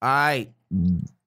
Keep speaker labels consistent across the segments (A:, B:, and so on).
A: All right.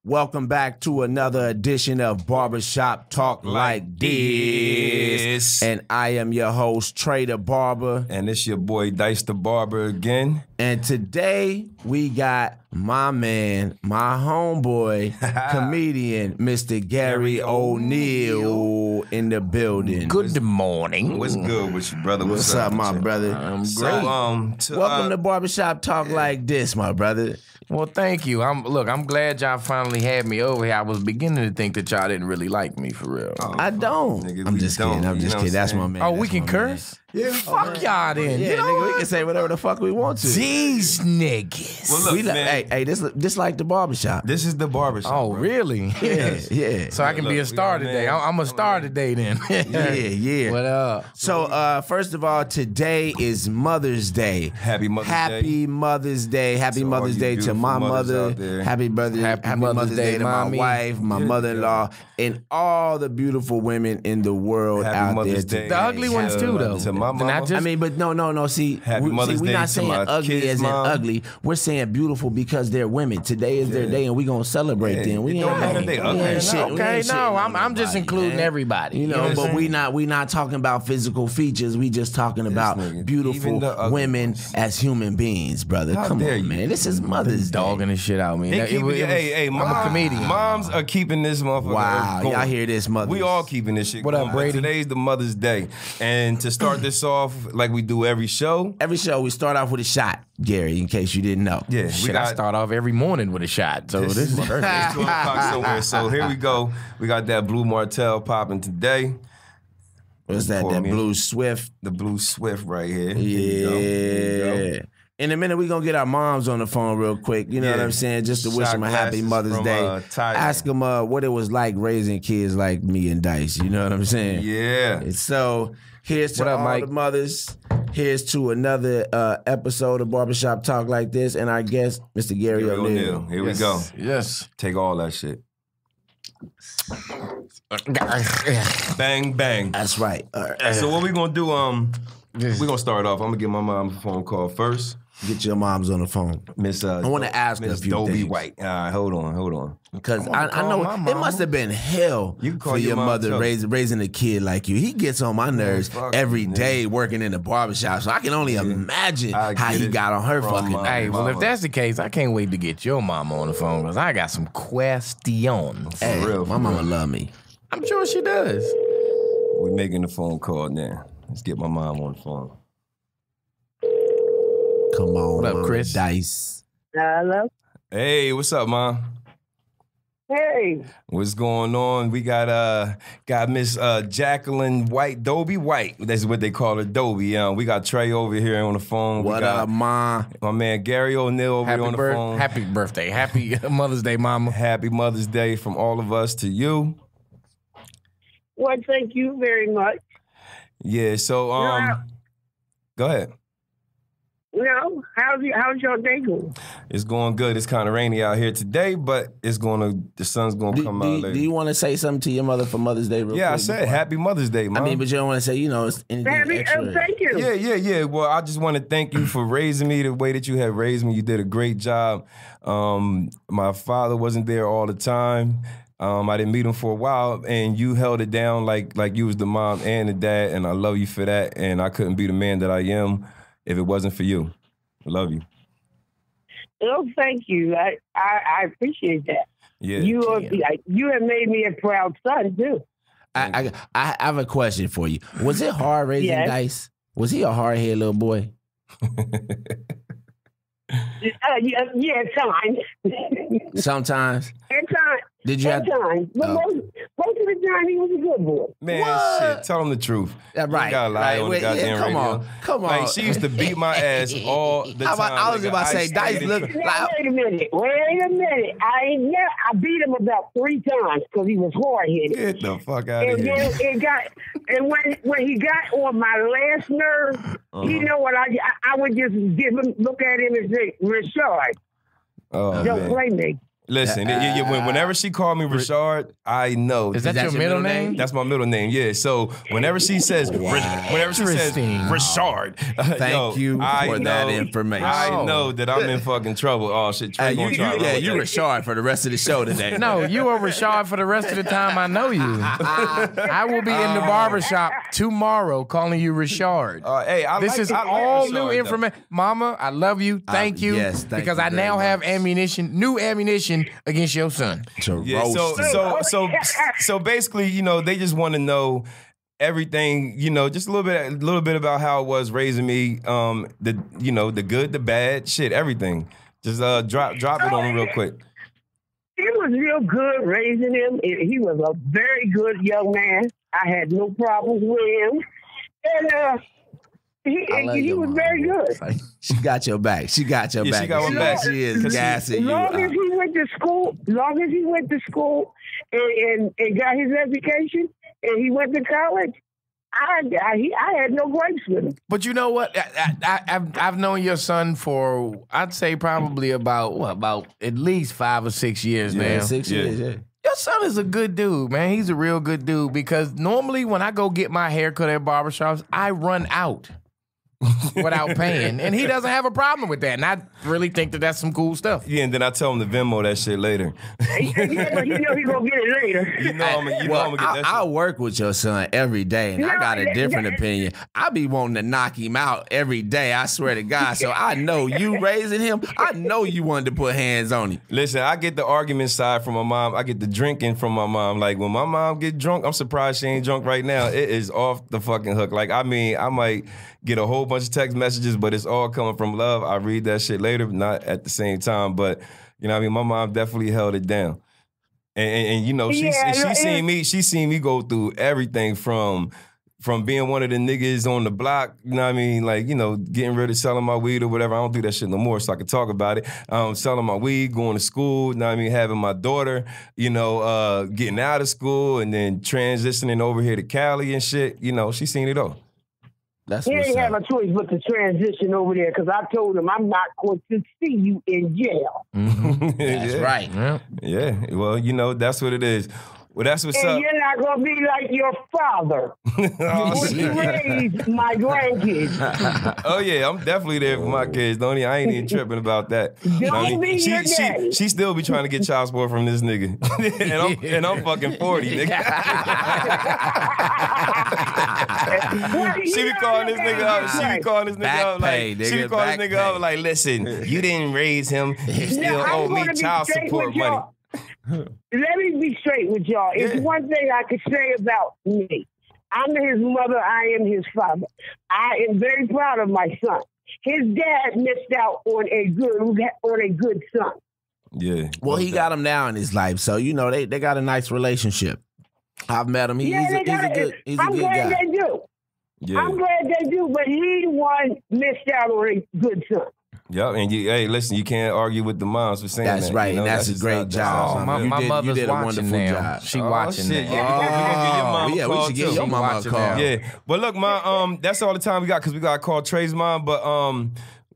A: Welcome back to another edition of Barbershop Talk Like This. And I am your host, Trey the Barber.
B: And it's your boy, Dicethebarber again.
A: And today we got my man, my homeboy, comedian, Mr. Gary O'Neal in the building.
C: Good morning.
B: What's good with you, brother?
A: What's up, my brother?
C: I'm great.
A: So, welcome to Barbershop Talk Like This, my brother.
C: Well, thank you. I'm glad y'all finally had me over here. I was beginning to think that y'all didn't really like me for real.
A: I don't.
B: Nigga,
A: I'm just kidding. I'm just kidding. That's my man.
C: Oh,
A: That's
C: we can
A: my
C: curse?
A: man.
C: Yeah, fuck y'all then.
A: Yeah,
C: you know
A: nigga,
C: what?
A: we can say whatever the fuck we want to.
C: These niggas.
B: Well, look, man.
A: Hey, this like the barbershop.
B: This is the barbershop.
C: Oh,
B: bro.
C: really?
A: Yeah.
C: So I can be a star today. I'm a star today then.
A: Yeah.
C: What up?
A: So, first of all, today is Mother's Day.
B: Happy Mother's Day.
A: Happy Mother's Day. Happy
B: So
A: Mother's
B: all you
A: Day to
B: beautiful
A: my
B: mothers
A: mother.
B: out there.
A: Happy Mother's Day to
C: mommy.
A: my wife, my mother-in-law, and all the beautiful women in the world
B: Happy
A: out
B: Mother's
A: there
B: Day.
A: today.
C: The ugly ones too, though.
B: To my mama.
C: Not just-
A: I mean, but no. See,
B: Happy Mother's
A: we're
B: Day
A: not
B: to
A: saying
B: my
A: ugly
B: kids'
A: as in
B: mom.
A: ugly. We're saying beautiful because they're women. Today is their day, and we're gonna celebrate them. We
B: it
A: ain't
B: don't matter if they ugly or not.
A: shit. We
C: Okay,
A: ain't shitting
C: no,
A: on
C: I'm just
A: nobody,
C: including
A: man.
C: everybody.
A: You know,
C: what I'm
A: but
C: saying?
A: we not talking about physical features. We just talking about
B: nigga,
A: beautiful
B: even the ugly
A: women
B: ones.
A: as human beings, brother.
B: How
A: Come
B: dare
A: on,
B: you.
A: man. This is Mother's Day.
C: Dogging the shit out of me.
B: They
C: It
B: keep
C: was-
B: it, hey,
C: I'm
B: mom,
C: a comedian.
B: Moms are keeping this motherfucker
A: Wow,
B: going.
A: y'all hear this, mothers?
B: We all keeping this shit
C: What up,
B: going. But
C: Brady?
B: today's the Mother's Day. And to start this off, like we do every show,
A: Every show we start off with a shot, Gary. In case you didn't know.
B: yeah,
C: Shit, I start off every morning with a shot. So this is perfect.
B: It's 12 o'clock somewhere. So here we go. We got that Blue Martell popping today.
A: What's that?
B: Pour
A: That
B: me
A: Blue Swift.
B: The Blue Swift right here. Here you go. Here you
A: Yeah.
B: go.
A: In a minute, we're going to get our moms on the phone real quick. You know what
B: Yeah.
A: I'm saying? Just to wish
B: Shot
A: them a happy
B: glasses
A: Mother's
B: from,
A: Day.
B: Tyler.
A: Ask them what it was like raising kids like me and Dice. You know what I'm saying?
B: Yeah.
A: And so here's to
C: What up,
A: all
C: Mike?
A: the mothers. Here's to another episode of Barbershop Talk Like This. And our guest, Mr. Gary
B: Gary
A: O'Neal.
B: O'Neal. Here we go.
C: Yes.
B: Take all that shit. Bang, bang.
A: That's right. All right.
B: So what we gonna do? We gonna start off. I'm gonna give my mom a phone call first.
A: Get your moms on the phone.
B: Miss,
A: I want to ask her a
B: Miss
A: few
B: Dobie
A: things.
B: White. All right, hold on.
A: Because
C: I
A: I
C: wanna
A: know
C: call my
A: it must have been hell
B: You can call
A: for
B: your
A: your
B: mom,
A: mother
B: too.
A: raising a kid like you. He gets on my nerves
B: fuck
A: every
B: you, nigga.
A: day working in the barbershop. So I can only imagine
B: I
A: how
B: get
A: he
B: it
A: got on her
B: from
A: fucking
B: my-
A: nerves.
C: Hey, well, if
B: Mama.
C: that's the case, I can't wait to get your mama on the phone because I got some questions.
A: Hey,
B: For real,
A: my
B: for
A: mama
B: real.
A: love me.
C: I'm sure she does.
B: We're making the phone call now. Let's get my mom on the phone.
A: Come on,
C: What up,
A: Mama
C: Chris?
A: Dice.
D: Hello.
B: Hey, what's up, Mom?
D: Hey.
B: What's going on? We got Miss Jacqueline White, Dobie White. That's what they call her, Dobie. We got Trey over here on the phone.
A: What
B: we got
A: up, Ma?
B: my man Gary O'Neal over here on the phone.
C: Happy birthday. Happy Mother's Day, mama.
B: Happy Mother's Day from all of us to you.
D: Well, thank you very much.
B: Yeah, so go ahead.
D: How's your day going?
B: It's going good. It's kind of rainy out here today, but the sun's gonna come out later.
A: Do you want to say something to your mother for Mother's Day real
B: Yeah, I
A: quick
B: said
A: before
B: Happy Mother's Day, Mom.
A: I mean, but you don't want to say, it's anything extra.
D: Thank you.
B: Yeah. Well, I just want to thank you for raising me the way that you have raised me. You did a great job. My father wasn't there all the time. I didn't meet him for a while, and you held it down like you was the mom and the dad, and I love you for that. And I couldn't be the man that I am if it wasn't for you. I love you.
D: Oh, thank you. I appreciate that.
B: Yeah.
D: You have made me a proud son too.
A: I have a question for you. Was it hard raising
D: Yes.
A: Dice? Was he a hard-headed little boy?
D: Yeah, at times.
A: Sometimes.
D: At times.
A: Did you have?
D: At times. But
A: Oh.
D: most of the time, he was a good boy.
B: Man,
A: What?
B: shit, tell him the truth.
A: Yeah, right.
B: You gotta lie
A: Right.
B: on
A: Wait,
B: the goddamn
A: yeah, come
B: radio.
A: on. Come on.
B: Like, she used to beat my ass all the time.
A: I was
B: nigga.
A: about to say, Dice
B: stated-
A: look
D: Now,
A: like.
D: wait a minute. I beat him about 3 times because he was hard-headed.
B: Get the fuck out of
D: And
B: here.
D: then when he got on my last nerve, you know what I would just look at him and say, Rashard,
B: Oh,
D: don't
B: man.
D: play me.
B: Listen, whenever she called me Rashard, I know.
C: Is that your middle name?
B: That's my middle name, yeah. So whenever she says, Rashard,
A: Thank you for that information.
B: I know that I'm in fucking trouble. Oh shit, Trey gonna try.
A: You're Rashard for the rest of the show today.
C: No, you are Rashard for the rest of the time I know you. I will be in the barbershop tomorrow calling you Rashard. This is all new information. Mama, I love you. Thank you.
A: Yes, thank
C: because
A: you
C: I now
A: very
C: have
A: much.
C: new ammunition against your son.
B: So basically, they just want to know everything, just a little bit about how it was raising me, the good, the bad, shit, everything. Just drop it on him real quick.
D: It was real good raising him. He was a very good young man. I had no problems with him. And he was very good.
A: She got your back. She got your back.
B: She got my back.
A: She is gassing you.
D: Long as he went to school and got his education and he went to college, I had no gripes with him.
C: But you know what? I've known your son for, I'd say probably about at least 5 or 6 years now.
A: 6 years, yeah.
C: Your son is a good dude, man. He's a real good dude because normally when I go get my hair cut at barbershops, I run out without paying. And he doesn't have a problem with that. And I really think that that's some cool stuff.
B: Yeah, and then I tell him to Venmo that shit later.
D: Yeah, but he's going to get it later.
B: I'm going to get that
A: I
B: shit.
A: work with your son every day, and I got a different opinion. I be wanting to knock him out every day, I swear to God. So I know you raising him, I know you wanted to put hands on him.
B: Listen, I get the argument side from my mom. I get the drinking from my mom. Like, when my mom get drunk, I'm surprised she ain't drunk right now. It is off the fucking hook. Like, I mean, I might get a whole bunch of text messages, but it's all coming from love. I read that shit later, not at the same time. But, you know what I mean? My mom definitely held it down. And she seen me go through everything from being one of the niggas on the block, you know what I mean? Like, getting rid of selling my weed or whatever. I don't do that shit no more, so I can talk about it. Selling my weed, going to school, you know what I mean? Having my daughter, getting out of school and then transitioning over here to Cali and shit. She seen it all.
A: That's
D: he didn't have a choice but to transition over there because I told him I'm not going to see you in jail.
C: That's right.
B: Yeah. Well, that's what it is. Well, that's what's up.
D: And you're not going to be like your father. You raised my grandkids.
B: Oh, yeah. I'm definitely there for my kids, don't he? I ain't even tripping about that.
D: Don't be your daddy.
B: She still be trying to get child support from this nigga. and I'm fucking 40, nigga. She be calling this nigga up. She be calling this nigga up like, listen, you didn't raise him. You still owe me child support money.
D: Let me be straight with y'all. It's one thing I could say about me. I'm his mother. I am his father. I am very proud of my son. His dad missed out on a good son.
B: Yeah.
A: Well, he got him now in his life, so they got a nice relationship. I've met him. He's a good guy.
D: I'm glad they do.
B: Yeah.
D: I'm glad they do, but he missed out on a good son.
B: Yep, and listen, you can't argue with the moms for saying that.
A: That's right, and that's a great job.
C: My mother's watching now. She watching now.
B: Yeah,
A: we should give your mama a call.
B: Yeah, but look, that's all the time we got because we got to call Trey's mom. But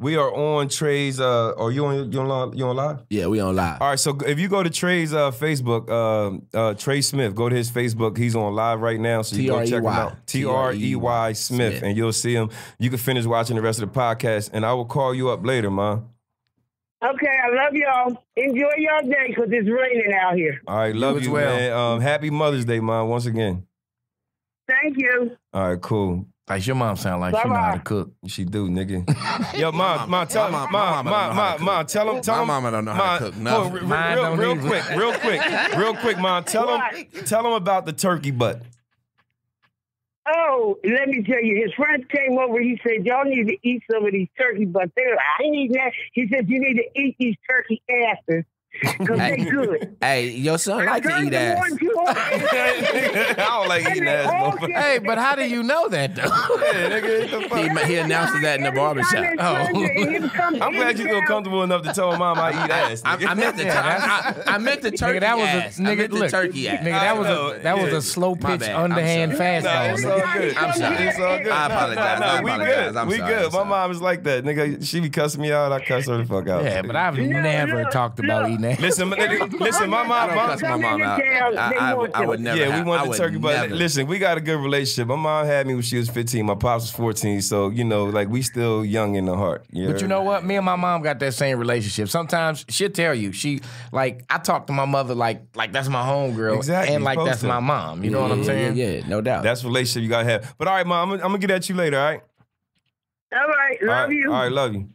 B: we are on Trey's. Are you on live?
A: Yeah, we on live.
B: All right, so if you go to Trey's Facebook, Trey Smith, go to his Facebook. He's on live right now, so you go check him out. Trey Smith, and you'll see him. You can finish watching the rest of the podcast, and I will call you up later, man.
D: Okay, I love y'all. Enjoy your day because it's raining out here.
B: All right, love you, man. Happy Mother's Day, man, once again.
D: Thank you.
B: All right, cool.
C: Like your mom sound like she know how to cook.
B: She do, nigga. Yo, mom, tell him, tell him.
A: My mama don't know how to cook nothing.
B: Real quick, mom. Tell him about the turkey butt.
D: Oh, let me tell you, his friends came over. He said, y'all need to eat some of these turkey butts. They were like, I ain't eating that. He said, you need to eat these turkey asses. Because they good.
A: Hey, your son like to eat ass.
B: I don't like eating ass.
C: Hey, but how do you know that, though?
A: He announced that in the barbershop.
B: I'm glad you feel comfortable enough to tell mom I eat ass.
A: I meant the turkey ass. Turkey ass.
C: Nigga, that was a slow pitch, underhand fastball.
B: It's all good.
A: I'm sorry.
B: It's all good.
A: I apologize.
B: We good. My mom is like that. Nigga, she be cussing me out. I cuss her the fuck out.
C: Yeah, but I've never talked about eating now.
B: Listen, my mom.
A: I don't cuss my mom out. I would never.
B: Yeah, we want the turkey, but
A: never.
B: listen, we got a good relationship. My mom had me when she was 15. My pops was 14. So like we still young in the heart.
C: But you know what? Me and my mom got that same relationship. Sometimes she'll tell you, I talk to my mother like that's my homegirl,
B: exactly,
C: and like that's my mom. You know what I'm saying?
A: Yeah, no doubt.
B: That's the relationship you gotta have. But all right, mom, I'm gonna get at you later. All right.
D: All right, love you.
B: All right, love you.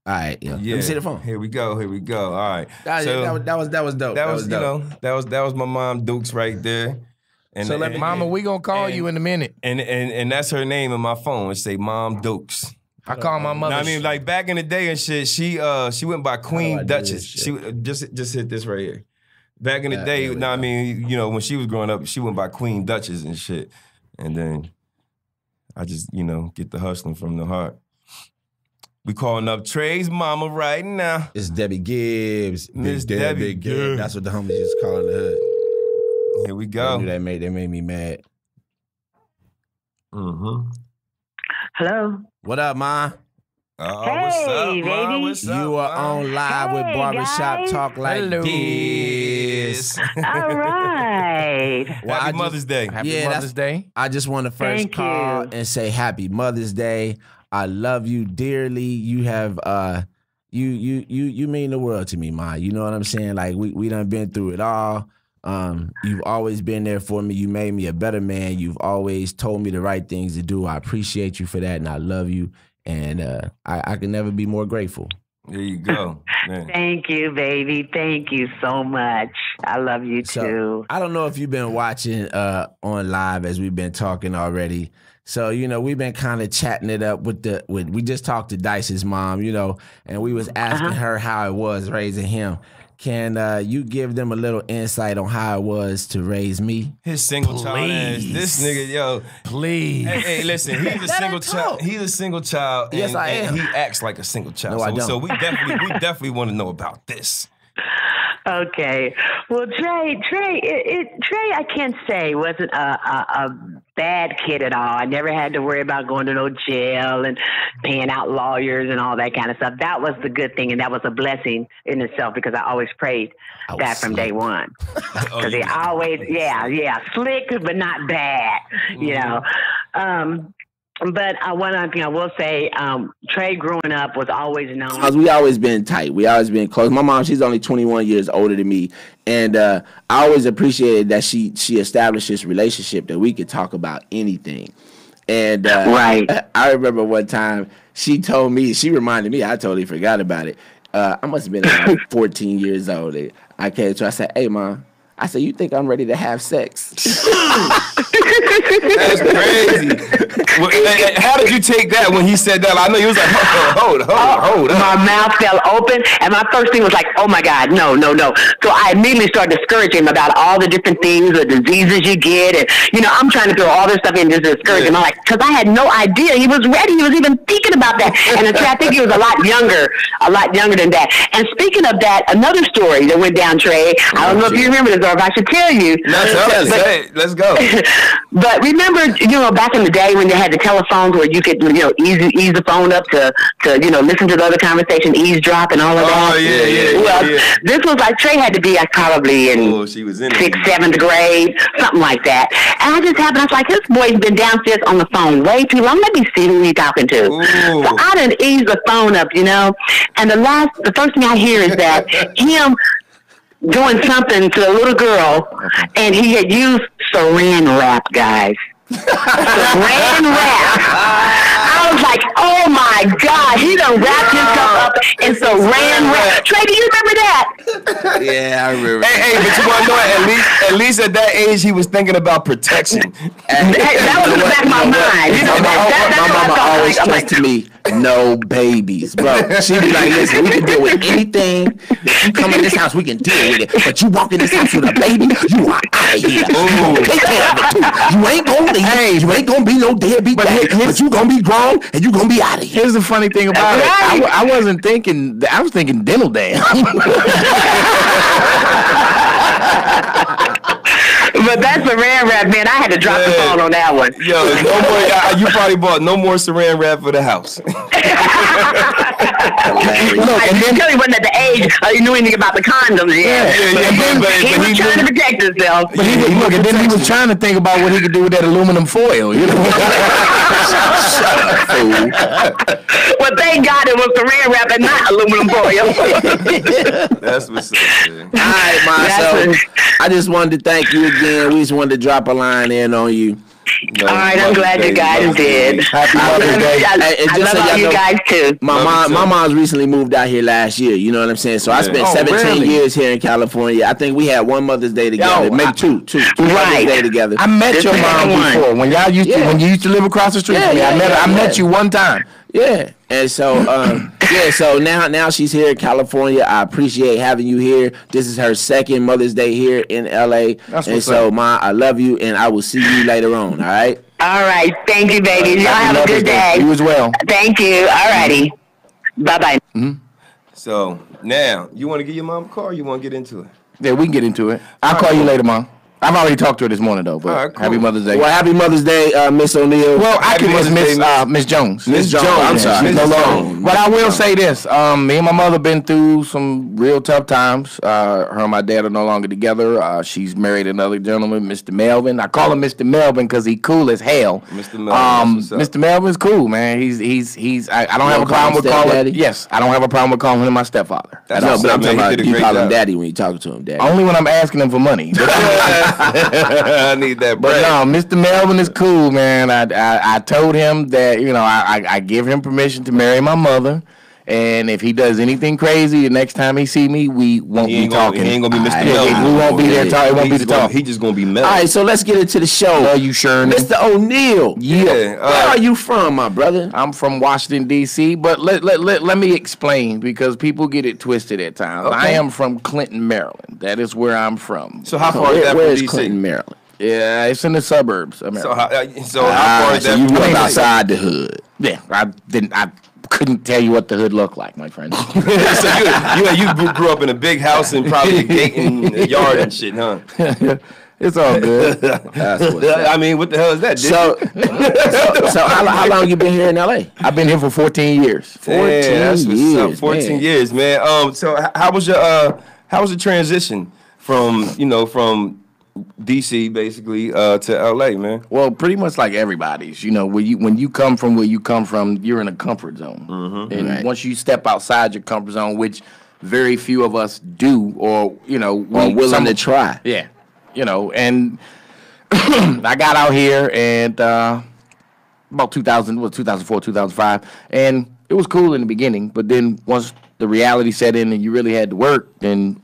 A: All right, yeah. Let me see the phone.
B: Here we go. All right.
A: That was dope.
B: That was dope. That was my mom Dukes right there. And
C: Mama, we gonna call you in a minute.
B: And that's her name in my phone. It say Mom Dukes.
C: I call my mother.
B: Now, I mean, like back in the day and shit, she went by Queen Duchess. She just hit this right here. Back in the day, I mean, when she was growing up, she went by Queen Duchess and shit. And then I just, get the hustling from the heart. We calling up Trey's mama right now.
A: It's Debbie Gibbs.
B: Miss Debbie Gibbs.
A: That's what the homies used to call in the hood.
B: Here we go.
A: They made me mad.
B: Mm-hmm.
E: Hello.
A: What up, Ma?
E: Hey,
B: what's up,
E: baby.
B: Ma? What's up,
A: You are
B: Ma?
A: on live with Barbershop
E: guys.
A: Talk Like
C: Hello.
A: This.
E: All right.
A: Well,
B: Happy Mother's Day.
C: Happy Mother's Day.
A: I just want to first
E: Thank
A: call
E: you.
A: and say Happy Mother's Day. I love you dearly. You have you mean the world to me, Ma. You know what I'm saying? Like we done been through it all. You've always been there for me. You made me a better man. You've always told me the right things to do. I appreciate you for that, and I love you. And I can never be more grateful.
B: There you go. Man.
E: Thank you, baby. Thank you so much. I love you
A: So,
E: too.
A: I don't know if you've been watching on live as we've been talking already. So, we've been kind of chatting it up with we just talked to Dice's mom, and we was asking her how it was raising him. Can you give them a little insight on how it was to raise me?
B: His single child ass. This nigga, yo.
A: Please.
B: Hey, listen, he's a single child. He's a single child.
A: Yes, I am.
B: And he acts like a single child.
A: No, I don't.
B: So we definitely want to know about this.
E: Okay. Well, Trey, I can't say wasn't a bad kid at all. I never had to worry about going to no jail and paying out lawyers and all that kind of stuff. That was the good thing, and that was a blessing in itself because I always prayed that from day one. Because he always, slick but not bad, But one thing I will say, Trey growing up was always known.
A: Because we always been tight. We always been close. My mom, she's only 21 years older than me. And I always appreciated that she established this relationship that we could talk about anything. And
E: right.
A: I remember one time she reminded me, I totally forgot about it. I must have been about 14 years old. I came to her, I said, hey, Mom. I said, you think I'm ready to have sex?
B: That's crazy. How did you take that when he said that? I know he was like, hold.
E: My mouth fell open, and my first thing was like, oh my God, no. So I immediately started discouraging him about all the different things, the diseases you get, and, I'm trying to throw all this stuff in just to discourage him. I'm like, because I had no idea he was ready. He was even thinking about that. And I think he was a lot younger than that. And speaking of that, another story that went down, Trey, I don't know if you remember this, or if I should tell you.
B: Let's go.
E: But remember, back in the day when they had the telephones where you could, ease the phone up to listen to the other conversation, eavesdrop and all of that.
B: Oh, yeah.
E: Well, this was like, Trey had to be probably in
B: she was in
E: 6th, 7th grade, something like that. And I was like, this boy's been downstairs on the phone way too long. Let me see who he's talking to.
B: Ooh.
E: So I didn't ease the phone up, and the first thing I hear is that him doing something to a little girl, and he had used saran wrap, guys. Saran wrap. I was like, oh my God, he done wrapped himself up in saran wrap. Trey, do you remember that?
A: Yeah, I remember.
B: Hey, but you want to know, at least at that age, he was thinking about protection.
E: That was in the back of my mind.
A: My mama always stressed to me, no babies, bro. She be like, listen, we can deal with anything. If you come in this house, we can deal with it. But you walk in this house with a baby, you are out of here. Take care of it too. You ain't gonna leave. You ain't gonna be no deadbeat dad, but you gonna be grown and you gonna be out of here.
C: Here's the funny thing about it. I wasn't thinking. I was thinking dental dam.
E: But but that's Saran wrap, man. I had to drop the ball on that one.
B: Yo, no more. You probably bought no more Saran wrap for the house.
E: Kelly wasn't at the age he knew anything about the condoms yet. He was trying to protect himself.
C: But and then he was trying to think about what he could do with that aluminum foil. You know?
E: Shut up, fool. Well, thank God it was Saran wrap and not aluminum foil.
B: That's what's up, man.
A: All right, Marcel. I just wanted to thank you again. We just wanted to drop a line in on you.
E: All right, I'm glad you guys did.
C: Happy Mother's Day.
E: I love all you guys too.
A: My mom's recently moved out here last year. You know what I'm saying? So I spent 17 years here in California. I think we had one Mother's Day together, maybe two Mother's Day together.
C: I met your mom before when y'all used to when you used to live across the street from me. I met you one time.
A: Yeah, and so so now she's here in California. I appreciate having you here. This is her second Mother's Day here in LA. And so, Ma, I love you, and I will see you later on. All right.
E: All right. Thank you, babies. Y'all have a good day.
C: You as well.
E: Thank you. All righty. Bye-bye.
B: So now, you want to give your mom a call, or you want to get into it?
C: Yeah, we can get into it. I'll call you later, Mom. I've already talked to her this morning, though. But
B: right, cool.
C: Happy Mother's Day.
A: Well, happy Mother's Day, Miss O'Neal.
C: Well, I can
B: Mother's
C: miss
B: Day,
C: Miss Jones.
A: Miss Jones. I'm sorry.
C: She's no longer. But I will say this: me and my mother been through some real tough times. Her and my dad are no longer together. She's married another gentleman, Mr. Melvin. I call him Mr. Melvin because he's cool as hell.
B: Mr. Melvin.
C: Mr. Melvin's cool, man. He's. I don't have a problem with calling. Yes, I don't have a problem with calling him my stepfather.
A: But I'm talking about you call him daddy when you talking to him, daddy.
C: Only when I'm asking him for money.
B: I need that bread.
C: But no, Mr. Melvin is cool, man. I told him that, you know, I give him permission to marry my mother. And if he does anything crazy, the next time he see me, we won't be talking.
B: He ain't gonna be Mr. Melvin.
C: We won't be there talking. It won't be the talk.
B: He just gonna be Melvin.
A: All right, so let's get into the show.
C: Are you sure?
A: Mr. O'Neal.
C: Yeah.
A: Where are you from, my brother?
C: I'm from Washington, D.C., but let me explain because people get it twisted at times.
A: Okay.
C: I am from Clinton, Maryland. That is where I'm from.
B: So how far is that
A: where
B: from
A: is
B: D.C.?
A: Clinton, Maryland?
C: Yeah, it's in the suburbs of
B: So
C: Maryland.
B: how far is
A: So
B: that
A: you
B: from
A: live
B: D.C.?
A: outside the hood.
C: Yeah, I couldn't tell you what the hood looked like, my friend.
B: So you grew up in a big house and probably a gate and a yard and shit, huh?
C: It's all good.
A: That's what's up.
B: I mean, what the hell is that?
A: So how long you been here in L.A.?
C: I've been here for 14 years.
A: 14
B: that's what's
A: years,
B: up. 14
A: man.
B: years, man. So how was the transition from DC basically to LA, man?
C: Well, pretty much like everybody's. You know, when you come from where you come from, you're in a comfort zone. And once you step outside your comfort zone, which very few of us do, or you know,
A: We're willing to try.
C: Yeah, you know, and I got out here and about 2004, 2005, and it was cool in the beginning, but then once the reality set in and you really had to work, then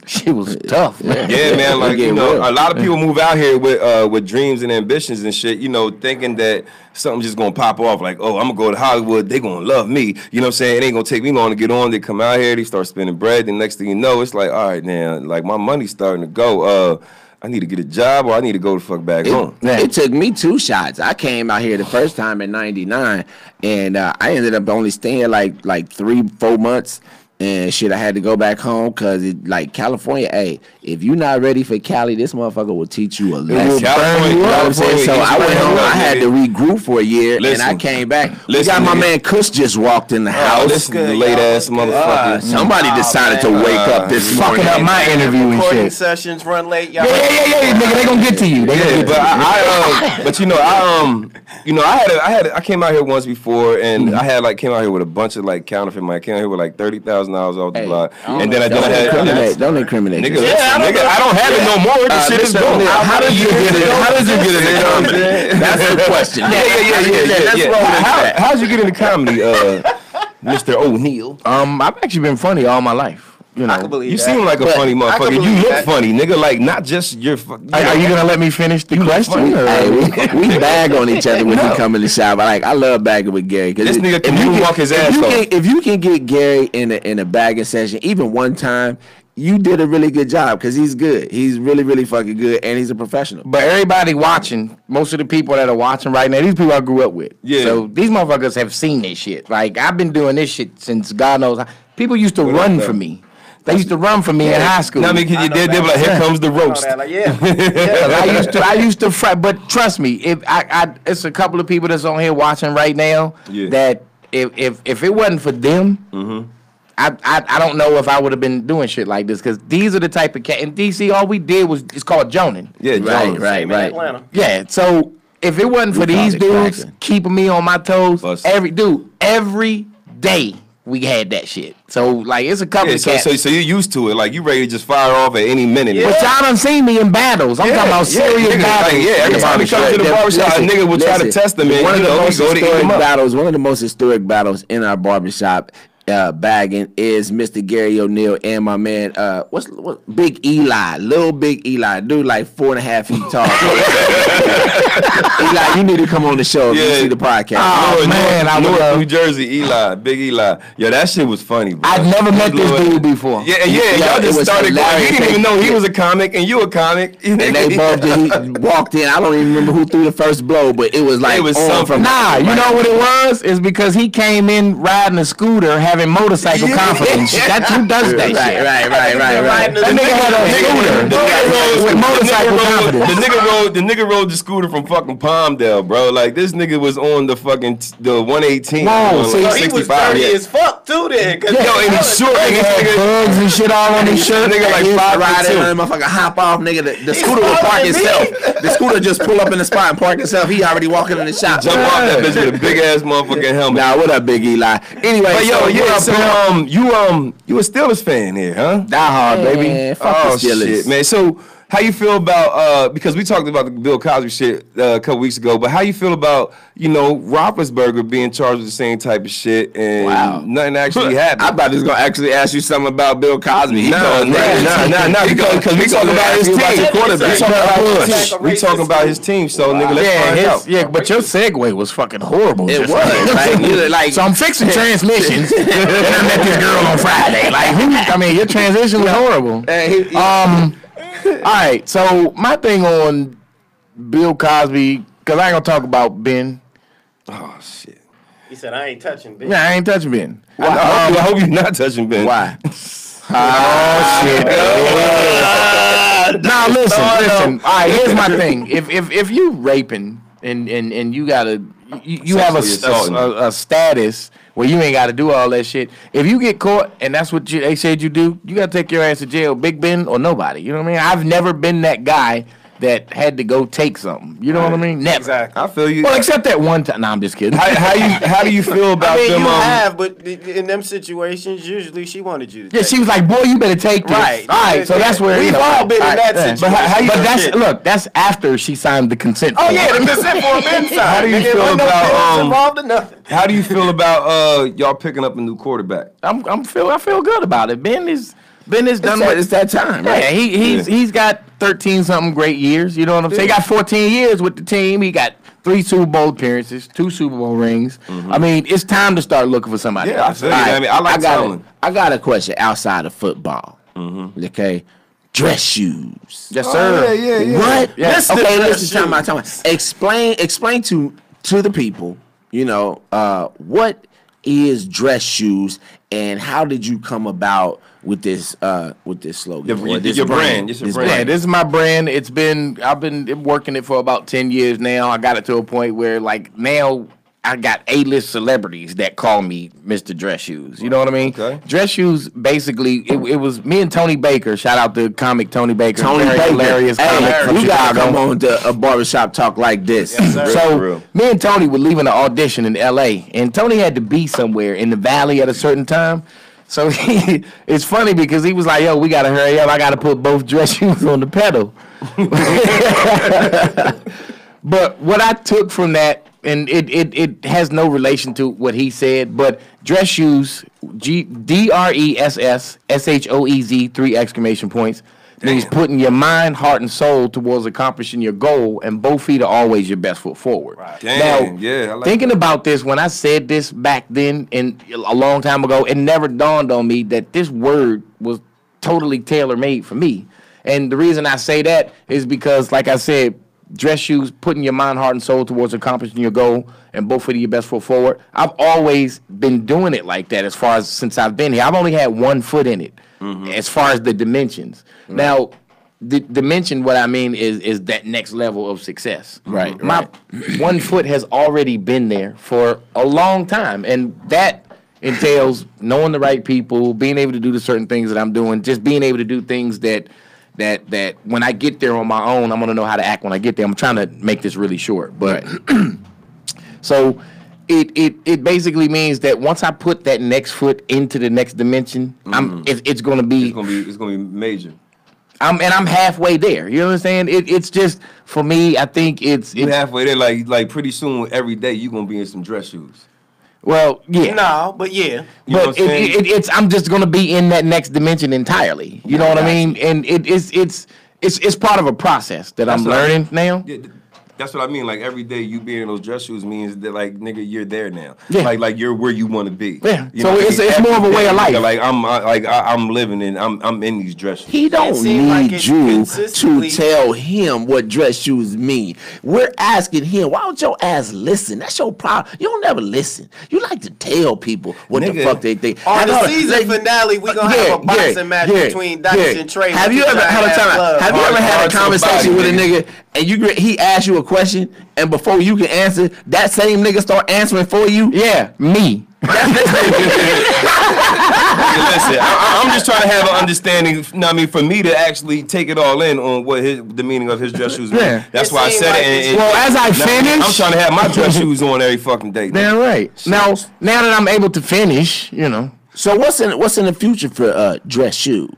C: shit was tough, man.
B: Yeah, man. Like, you know, a lot of people move out here with dreams and ambitions and shit, you know, thinking that something's just gonna pop off. Like, oh, I'm gonna go to Hollywood, they gonna love me. You know what I'm saying? It ain't gonna take me long to get on. They come out here, they start spending bread. The next thing you know, it's like, all right, now, like my money's starting to go. I need to get a job or I need to go the fuck back home.
A: It took me 2 shots. I came out here the first time in '99, and I ended up only staying like 3-4 months. And shit, I had to go back home because like California, hey, if you're not ready for Cali, this motherfucker will teach you a lesson.
B: California,
A: You know what I'm saying? So I went home, I had to regroup for a year, and I
B: Listen.
A: came back. We
B: Listen,
A: got my
B: nigga.
A: man Kush just walked in the house.
B: This late ass motherfucker.
A: Somebody decided to wake up this morning.
C: Fucking up my interview and
F: Recording
C: shit.
F: sessions run late, y'all.
C: Yeah, nigga, they gonna get to you. They gonna
B: Yeah,
C: get to
B: but but you know, I came out here once before, and I had came out here with a bunch of counterfeit money. I came out here with $30,000 off the block, and then I had.
A: Don't incriminate.
B: Nigga, nigga, I don't have it no more. The shit is gone.
A: How did you get it? How did you get it?
B: You know what I'm saying?
A: That's the question.
B: Yeah. How'd you get into comedy, Mr. O'Neal?
C: I've actually been funny all my life. You know.
F: I can believe
B: You
F: that.
B: seem like a funny
F: I can
B: motherfucker. You
F: believe
B: look
F: that.
B: funny, nigga. Like not just your.
C: Are you gonna let me finish the question?
B: funny.
C: or-
A: Hey, we bag on each other when we come in the shop. I love bagging with Gary.
B: This nigga can moonwalk his ass off.
A: If you can get Gary in a bagging session, even one time, you did a really good job because he's good. He's really, really fucking good, and he's a professional.
C: But everybody watching, most of the people that are watching right now, these people I grew up with.
B: Yeah.
C: So these motherfuckers have seen this shit. Like I've been doing this shit since God knows. People used to run for me. They used to run for me in high school.
B: I mean, they were like, here comes the roast.
F: Like, yeah.
C: I used to fry, but trust me, if it's a couple of people that's on here watching right now that if it wasn't for them, I don't know if I would have been doing shit like this, because these are the type of cat in DC. All we did was it's called joning.
B: Yeah,
C: right.
F: Atlanta.
C: Yeah, so if it wasn't for these dudes keeping me on my toes, every day we had that shit. So like it's a couple of cats.
B: So you're used to it. Like you ready to just fire off at any minute.
C: Yeah. But y'all done seen me in battles. I'm talking about serious battles.
B: Like, every time we come to the barbershop, a nigga will try to test them.
A: One of the most historic battles. One of the most historic battles in our barbershop. Bagging is Mr. Gary O'Neal and my man, what's Big Eli, little Big Eli, dude like 4.5 feet tall. Eli, you need to come on the show if you see the podcast.
B: Oh man, I love New Jersey, Eli, Big Eli. Yeah, that shit was funny, bro.
C: I'd never met this dude before.
B: Yeah, y'all just started going. You didn't even know he was a comic and you a comic.
A: And they both he walked in. I don't even remember who threw the first blow, but it was like
B: it was something.
C: Nah, you know what it was? It's because he came in riding a scooter, having motorcycle confidence. That's who does that shit.
A: Right.
C: That nigga had a scooter with motorcycle confidence.
B: The nigga rode the scooter from fucking Palmdale, bro. Like this nigga was on the fucking the 118.
C: Whoa,
F: so he was dirty as fuck too then.
B: Yo, and he's short.
C: Nigga had bugs and shit all on his shirt.
A: Nigga like 5'2", and motherfucker hop off. Nigga, the scooter will park itself. The scooter just pull up in the spot and park itself. He already walking in the shop.
B: Jump off that bitch with a big ass motherfucking helmet.
A: Nah, what up, Big Eli? Anyway,
B: but you a Steelers fan here, huh?
A: Die hard, baby.
B: Fuck the Steelers. Shit, man. So how you feel about because we talked about the Bill Cosby shit a couple weeks ago, but how you feel about Roethlisberger being charged with the same type of shit and nothing actually happened?
A: I thought he was gonna actually ask you something about Bill Cosby.
B: No, because we talking about his team. We talking about his team, so nigga, let's find out.
C: Yeah, but your segue was fucking horrible.
A: It was like
C: so I'm fixing transmissions, and I met this girl on Friday. Like, your transition was horrible. All right, so my thing on Bill Cosby, because I ain't gonna talk about Ben.
B: Oh shit!
F: He said I ain't touching Ben.
C: Yeah, I ain't touching Ben.
B: I hope you're not touching Ben.
A: Why?
C: Oh shit! Now listen. All right, here's my thing. If you raping and you gotta you have a status where you ain't got to do all that shit. If you get caught and that's what they said you do, you got to take your ass to jail, Big Ben or nobody. You know what I mean? I've never been that guy that had to go take something. You know what I mean? Never.
F: Exactly.
B: I feel you.
C: Well, except that one time. Nah, I'm just kidding.
B: How do you feel about them?
F: You have, but in them situations, usually she wanted you to.
C: Yeah, she was like, "Boy, you better take this."
F: Right.
C: All right. So that's where
F: we've all been in that situation.
C: But that's after she signed the consent form.
F: Oh yeah, the consent form inside.
B: How do you feel about
F: involved in nothing?
B: How do you feel about y'all picking up a new quarterback?
C: I feel good about it. Ben is done.
A: It's that time, right?
C: Yeah, he's got 13-something great years. You know what I'm saying? He got 14 years with the team. He got 3 Super Bowl appearances, 2 Super Bowl rings. I mean, it's time to start looking for somebody.
B: Yeah, I feel you. I mean, I like Tomlin.
A: I got a question outside of football. Okay, dress shoes.
C: Yes, sir.
B: Yeah.
A: What?
C: Yeah.
A: Okay, listen. Time out. Explain to the people. What is dress shoes and how did you come about with this slogan?
B: Your brand.
C: Yeah, this is my brand. I've been working it for about 10 years now. I got it to a point where like now I got A-list celebrities that call me Mr. Dress Shoes. You know what I mean?
B: Okay.
C: Dress Shoes, basically, it was me and Tony Baker. Shout out to comic Tony Baker.
A: Tony
C: Very
A: Baker.
C: hilarious comic from
A: you gotta
C: Chicago.
A: come on to a barbershop talk like this.
F: Yes, sir.
C: So me and Tony were leaving an audition in L.A. and Tony had to be somewhere in the Valley at a certain time. So it's funny because he was like, "Yo, we gotta hurry up. I gotta put both dress shoes on the pedal." But what I took from that, and it has no relation to what he said, but dress shoes, DRESSSHOEZ, 3 exclamation points. Means putting your mind, heart, and soul towards accomplishing your goal, and both feet are always your best foot forward.
F: Right.
B: Damn,
C: now,
B: I like
C: thinking about this, when I said this back then, and a long time ago, it never dawned on me that this word was totally tailor-made for me. And the reason I say that is because, like I said, dress shoes, putting your mind, heart, and soul towards accomplishing your goal, and both putting your best foot forward. I've always been doing it like that. As far as since I've been here, I've only had one foot in it. As far as the dimensions. Now, the dimension, what I mean is that next level of success.
A: Right.
C: My 1 foot has already been there for a long time, and that entails knowing the right people, being able to do the certain things that I'm doing, just being able to do things that when I get there on my own, I'm gonna know how to act when I get there. I'm trying to make this really short, but so it basically means that once I put that next foot into the next dimension, it's gonna be
B: major.
C: I'm halfway there. You know what I'm saying? It's just for me. I think it's
B: halfway there. Like pretty soon, every day you're gonna be in some dress shoes.
C: Well, yeah.
F: No, but yeah.
C: But it's I'm just gonna be in that next dimension entirely. You know what I mean? And it's part of a process that I'm learning now.
B: Yeah, that's what I mean. Like every day you being in those dress shoes means that like nigga you're there now.
C: Yeah.
B: Like you're where you want to be.
C: Yeah.
B: You
C: So
B: know,
C: it's more of a way of life.
B: Like I'm living in I'm in these dress shoes.
A: He don't
F: seem like
A: need
F: it's
A: you
F: consistently-
A: to tell him what dress shoes mean. We're asking him, why don't your ass listen? That's your problem. You don't never listen. You like to tell people what the
B: Nigga.
A: fuck they think.
F: On the
A: Hold on,
F: season finale, we gonna have a boxing match between Dice and Trey.
A: Have you ever had a conversation with a nigga and he asks you a question and before you can answer, that same nigga start answering for you?
C: Yeah, me.
B: Listen, I'm just trying to have an understanding. You know what I mean, for me to actually take it all in on what the meaning of his dress shoes mean.
C: Yeah.
B: That's
F: It
B: why I
F: seemed
B: said
F: like
B: it.
C: Well, as I finish,
B: I'm trying to have my dress shoes on every fucking day.
C: Damn right. Now that I'm able to finish, you know.
A: So what's in the future for dress shoes?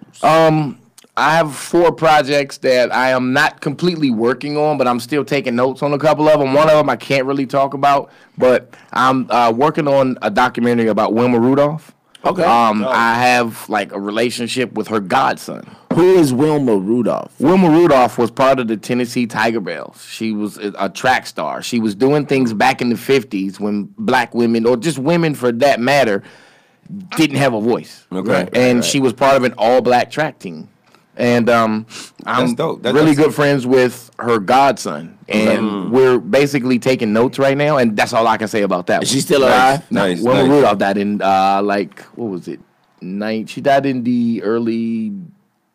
C: I have 4 projects that I am not completely working on, but I'm still taking notes on a couple of them. One of them I can't really talk about, but I'm working on a documentary about Wilma Rudolph.
A: Okay.
C: I have like a relationship with her godson.
A: Who is Wilma Rudolph?
C: Wilma Rudolph was part of the Tennessee Tiger Bells. She was a track star. She was doing things back in the 50s when black women, or just women for that matter, didn't have a voice.
B: Okay.
C: And she was part of an all-black track team. And I'm
B: dope.
C: really good friends with her godson. And we're basically taking notes right now, and that's all I can say about that.
A: Is she still alive?
B: Nice.
C: Wilma Rudolph died in, what was it? She died in the early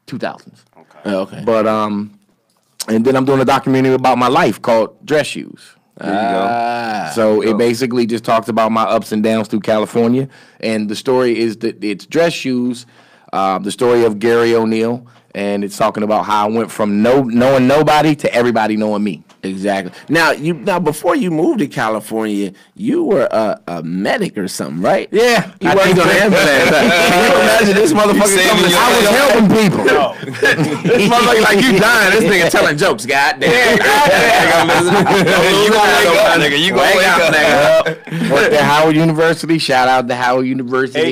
C: 2000s.
A: Okay.
C: But, and then I'm doing a documentary about my life called Dress Shoes.
B: There you go.
C: So it basically just talks about my ups and downs through California. And the story is that it's Dress Shoes, the story of Gary O'Neill. And it's talking about how I went from knowing nobody to everybody knowing me.
A: Exactly. Now before you moved to California, you were a medic or something, right?
C: Yeah.
A: You worked on the ambulance. Can you imagine this motherfucker coming?
C: I was helping people.
A: This motherfucker like you dying. This nigga telling jokes. Goddamn.
B: You gonna wake up, nigga. You gonna wake up, nigga.
C: Worked at Howard University. Shout out to Howard University.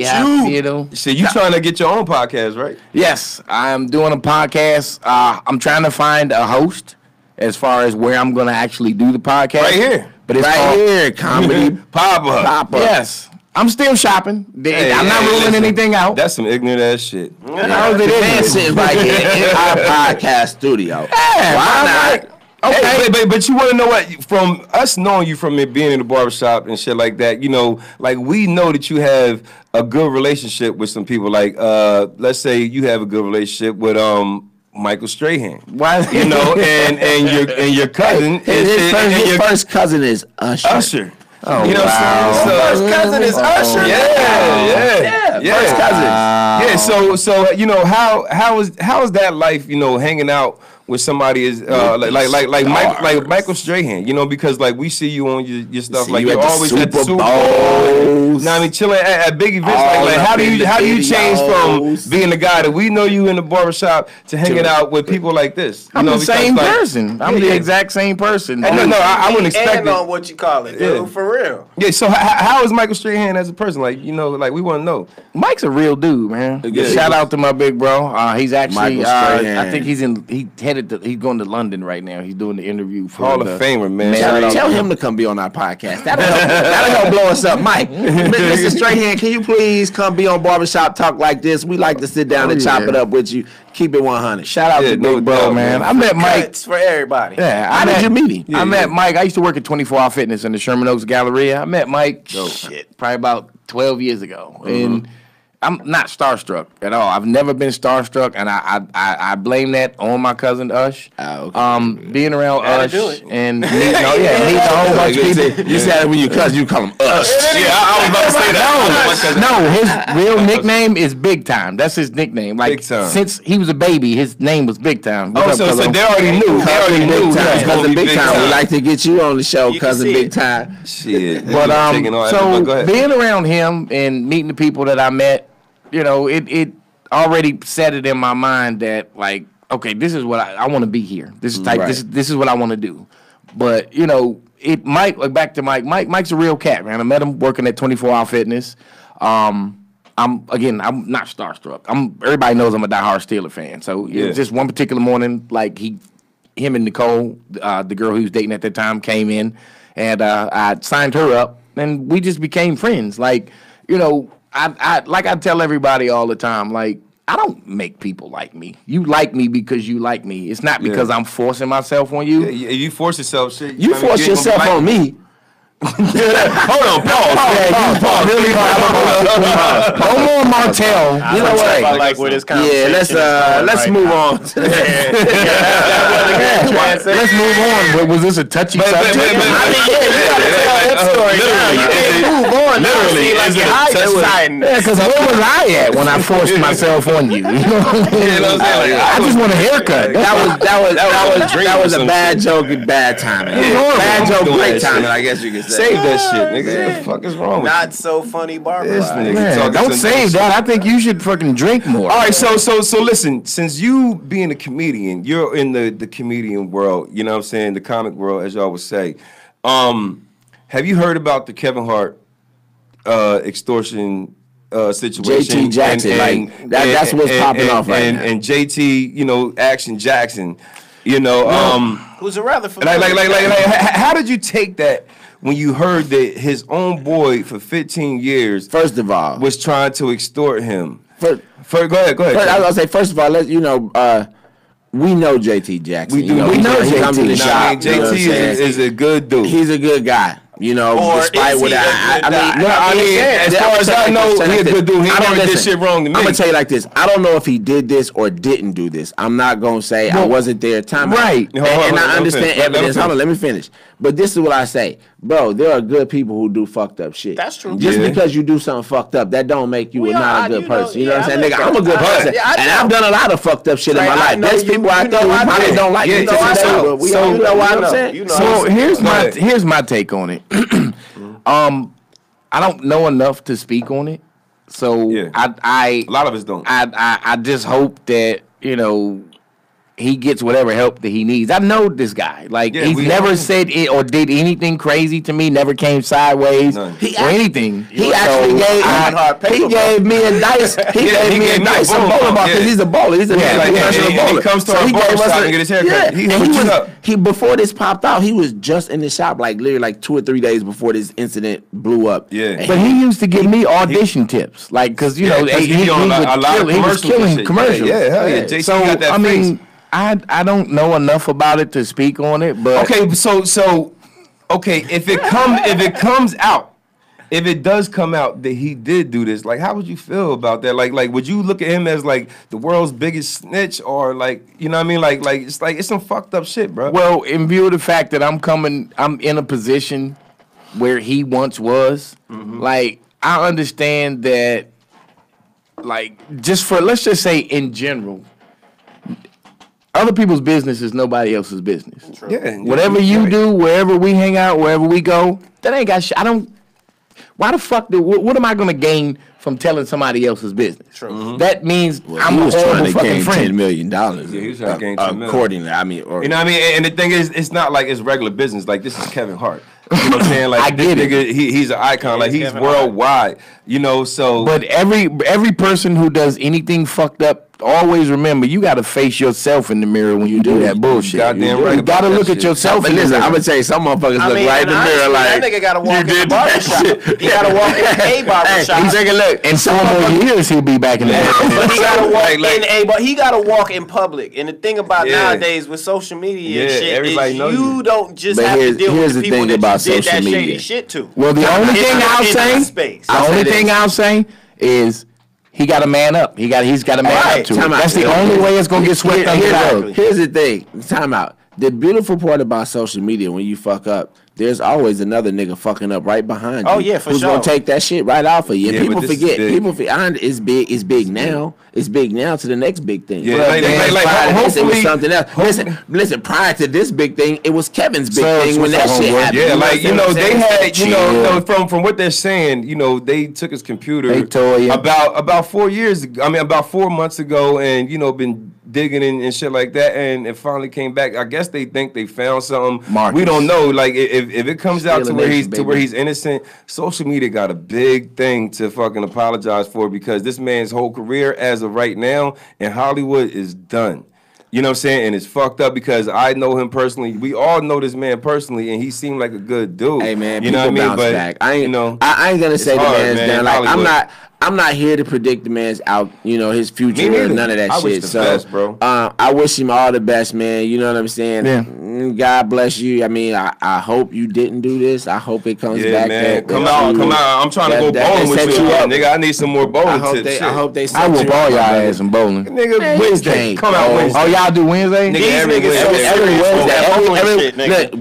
C: You know.
B: So you trying to get your own podcast, right?
C: Yes, I'm doing a podcast. I'm trying to find a host as far as where I'm going to actually do the podcast.
B: Right here.
C: But it's
A: Right
C: called
A: here, comedy
B: Papa.
C: Yes. I'm still shopping. I'm not ruling anything out.
B: That's some ignorant ass shit.
C: How is it
A: Man
C: ignorant?
A: sitting right here in our podcast studio. Why not?
B: Okay, but you want to know what? From us knowing you from it being in the barbershop and shit like that, you know, like we know that you have a good relationship with some people. Like, let's say you have a good relationship with Michael Strahan.
C: Why?
B: You know, and your cousin
A: His first cousin is Usher.
B: Usher.
C: Oh,
B: You know what I'm saying? So,
F: First cousin is Usher.
B: Yeah.
A: First cousin.
B: Yeah. So you know how is that life? You know, hanging out with somebody is like Michael Strahan. You know, because like we see you on your stuff.
A: See
B: Like
A: you
B: you're
A: at the
B: always at the
A: Super
B: Super
A: Bowls.
B: Bowl. Now I mean, chilling at big events.
A: All
B: Like
A: up
B: how do
A: in
B: you
A: the
B: change
A: videos.
B: from being the guy that we know you in the barbershop to hanging out with people like this?
C: I'm
B: you know,
C: the
B: because,
C: same
B: like,
C: person. I'm the exact same person.
B: No, I wouldn't expect
F: And
B: it.
F: on what you call it, dude,
B: Yeah.
F: for real.
B: Yeah, so how is Michael Strahan as a person? Like, you know, like we want to know.
C: Mike's a real dude, man.
A: Yeah.
C: Shout out to my big bro. He's actually,
A: Michael Strahan.
C: I think he headed headed to. He's going to London right now. He's doing the interview for
B: Hall of Famer, man.
A: Tell him to come be on our podcast. That'll help blow us up. Mike, Mr. Strahan, can you please come be on Barbershop Talk like this? We like to sit down and chop it up with you. Keep it 100. Shout out to Big Bro, man.
C: I met Mike.
F: It's for everybody.
C: Yeah,
A: How did you meet him?
C: I met Mike. I used to work at 24 Hour Fitness in the Sherman Oaks Galleria. I met Mike probably about 12 years ago. And I'm not starstruck at all. I've never been starstruck, and I blame that on my cousin Ush.
A: Oh, okay.
C: Being around Ush and meeting a whole bunch of people.
A: You said when you cousin, you call him Ush.
B: Yeah, I was about to say that.
C: No, his real nickname is Big Time. That's his nickname. Like
B: Big Time.
C: Since he was a baby, his name was Big Time.
B: So they already knew. They already knew.
A: Cousin Big Time. We like to get you on the show, Cousin Big Time.
B: Shit.
C: But so being around him and meeting the people that I met, you know, it already set it in my mind that, like, okay, this is what I want to be here. This is this is what I want to do. But you know, Mike's a real cat, man. I met him working at 24 Hour Fitness. I'm not starstruck. Everybody knows I'm a diehard Steeler fan. So it was just one particular morning, like him and Nicole, the girl he was dating at that time, came in, and I signed her up, and we just became friends. Like, you know. I tell everybody all the time, like, I don't make people like me. You like me because you like me. It's not because I'm forcing myself on you.
B: Yeah, you force yourself, shit.
A: You force yourself on me.
B: Hold on, pause.
C: Really Omar Martell.
F: You know what? I like where this conversation
A: let's move on.
C: Let's move on. Was this a touchy subject?
B: Literally,
C: because where was I at when I forced myself on you? You know what I'm saying? I just want a haircut.
A: That was a bad joke and bad timing. Bad joke, great timing, I guess you could say.
B: Save that shit, nigga. What the fuck is wrong with
F: Not so funny barber.
B: this nigga?
C: Don't save that. I think you should fucking drink more.
B: All right, so listen, since you being a comedian, you're in the comedian world, you know what I'm saying, the comic world, as y'all would say. Have you heard about the Kevin Hart extortion situation?
A: JT Jackson, that's what's popping off right now.
B: And JT, you know, Action Jackson, you know,
F: who's a rather familiar.
B: Like, how did you take that when you heard that his own boy for 15 years,
A: First of all,
B: was trying to extort him?
A: go ahead.
B: Go ahead.
A: I was gonna say, first of all, we know JT Jackson.
B: We know
A: JT. He comes to the shop.
B: JT is a good dude.
A: He's a good guy. You know,
F: Or
A: despite
F: is
A: what
F: he a good
B: I mean, as far as I know, he's a good dude. He never did
A: listen,
B: shit wrong to me.
A: I'm gonna tell you like this. I don't know if he did this or didn't do this. I'm not gonna say I wasn't there.
C: Right.
A: And I understand evidence. Hold on, let me finish. But this is what I say, bro. There are good people who do fucked up shit.
F: That's true.
A: Just because you do something fucked up, that don't make you not a good person. You know what I'm saying, nigga? I'm a good person, and I've done a lot of fucked up shit in my life. There's people out there who probably don't like me. So you know what I'm saying.
C: So here's my take on it. I don't know enough to speak on it, so I
B: a lot of us don't.
C: I just hope that, you know, he gets whatever help that he needs. I know this guy. Like, he's never said it or did anything crazy to me, never came sideways or anything.
A: He actually gave me a dice. He gave me a dice a bowling ball because he's a bowler. He's a professional bowler.
B: He comes to our barbershop and get his haircut.
A: He before this popped out, he was just in the shop like literally like 2 or 3 days before this incident blew up.
B: Yeah.
C: But he used to give me audition tips, like, because you know he was killing commercials.
B: Yeah, hell yeah. JC got that face.
C: I don't know enough about it to speak on it, but
B: okay, so if it comes out, if it does come out that he did do this, like, how would you feel about that? Like would you look at him as like the world's biggest snitch, or like, you know what I mean? Like it's some fucked up shit, bro.
C: Well, in view of the fact that I'm in a position where he once was, like, I understand that, like, let's just say in general, other people's business is nobody else's business.
B: True. Yeah.
C: Whatever you do, wherever we hang out, wherever we go, that ain't got shit. Why the fuck what am I gonna gain from telling somebody else's business?
F: True.
C: That means I'm a horrible fucking friend.
A: $10 million.
B: Yeah, he was trying to gain $10 million.
A: Accordingly, I mean,
B: you know what I mean? And the thing is, it's not like it's regular business. Like, this is Kevin Hart. You know what I'm saying? Like,
C: I get it.
B: Nigga, he's an icon. Like, he's
F: Kevin
B: worldwide. You know, so.
C: But every person who does anything fucked up always remember you got to face yourself in the mirror when you do that bullshit.
B: Goddamn right
C: You got to
B: about
C: look
B: that
C: at
B: shit.
C: yourself.
A: But
C: in the
A: listen,
C: mirror.
A: I'm gonna tell you, some motherfuckers
F: I
A: look
F: mean,
A: right in the
F: honestly,
A: mirror like
F: that nigga gotta walk
A: you
F: in the
A: did that
F: barbershop.
A: shit.
F: He gotta walk in a barbershop.
A: He's taking look.
C: In 4 more years, he'll be back in the mirror.
F: But he gotta walk
B: Like-
F: in a, but he gotta walk in public. And the thing about
B: Yeah.
F: nowadays with social media and
B: Yeah,
F: shit
B: everybody
F: is
B: know
F: you
B: you.
F: don't just
A: But
F: have to
A: here's-
F: deal
A: here's
F: with the
A: the
F: people
A: thing
F: that
A: about
F: you did
A: social
F: that shady
A: media.
F: shit to.
C: Well, the only
F: It's
C: thing
F: not
C: I'll
F: in
C: say,
F: that space.
C: the only thing I'll say is he got to man up. He's got to man
F: Right.
C: up to it.
A: Time out.
C: That's the only way it's gonna get swept under the rug.
A: Here's the thing. Time out. The beautiful part about social media, when you fuck up, there's always another nigga fucking up right behind you.
F: Oh, yeah, for
A: who's
F: sure.
A: gonna take that shit right off of you. And
B: Yeah,
A: people
B: but this is
A: forget.
B: big.
A: People forget. It's big. It's big now. It's big now to the next big thing.
B: Yeah,
A: But
B: like-
A: then
B: like,
A: prior to this, it was
B: hopefully-
A: something else. Listen. Prior to this big thing, it was Kevin's big
C: So,
A: thing when that
C: what's
A: shit
C: up,
A: happened.
B: Yeah, like
A: what I'm
B: they
A: saying?
B: had,
C: Chill.
B: from what they're saying, they took his computer
C: They tore you.
B: about 4 years ago. I mean, about 4 months ago, and been digging and shit like that, and it finally came back. I guess they think they found something.
C: Marcus.
B: We don't know. Like if it comes out to
A: Stealing
B: where
A: nation, baby.
B: he's innocent, social media got a big thing to fucking apologize for, because this man's whole career as of right now in Hollywood is done. You know what I'm saying? And it's fucked up because I know him personally. We all know this man personally, and he seemed like a good dude.
A: Hey man,
B: you know what I mean?
A: bounce
B: But
A: back. I ain't,
B: I
A: I ain't gonna say the
B: hard,
A: man's
B: man,
A: down. Like
B: Hollywood.
A: I'm not here to predict the man's out. His future
B: Me
A: or
B: neither.
A: none of that
B: I
A: shit.
B: wish the
A: So,
B: best, bro.
A: I wish him all the best, man. You know what I'm saying?
C: Yeah.
A: God bless you. I mean, I hope you didn't do this. I hope it comes
B: Yeah,
A: back.
B: man.
A: that
B: Come
A: you-
B: out. I'm trying to go
A: that
B: bowling with
A: set
B: you,
A: you up.
B: nigga. I need some more bowling
A: I hope
B: tips.
A: they.
B: shit.
A: I hope they.
C: I
A: set
C: will
A: you
C: ball
A: up,
C: y'all
A: my brother.
C: ass in bowling.
B: Nigga,
A: Man, you
B: Wednesday.
A: can't
B: Come out
A: bowl.
B: Wednesday.
C: Oh, y'all do Wednesday?
B: Nigga,
F: These
B: every
F: niggas so
B: Wednesday.
A: Every
F: serious
A: Wednesday,
F: about bowling shit, nigga.
A: look,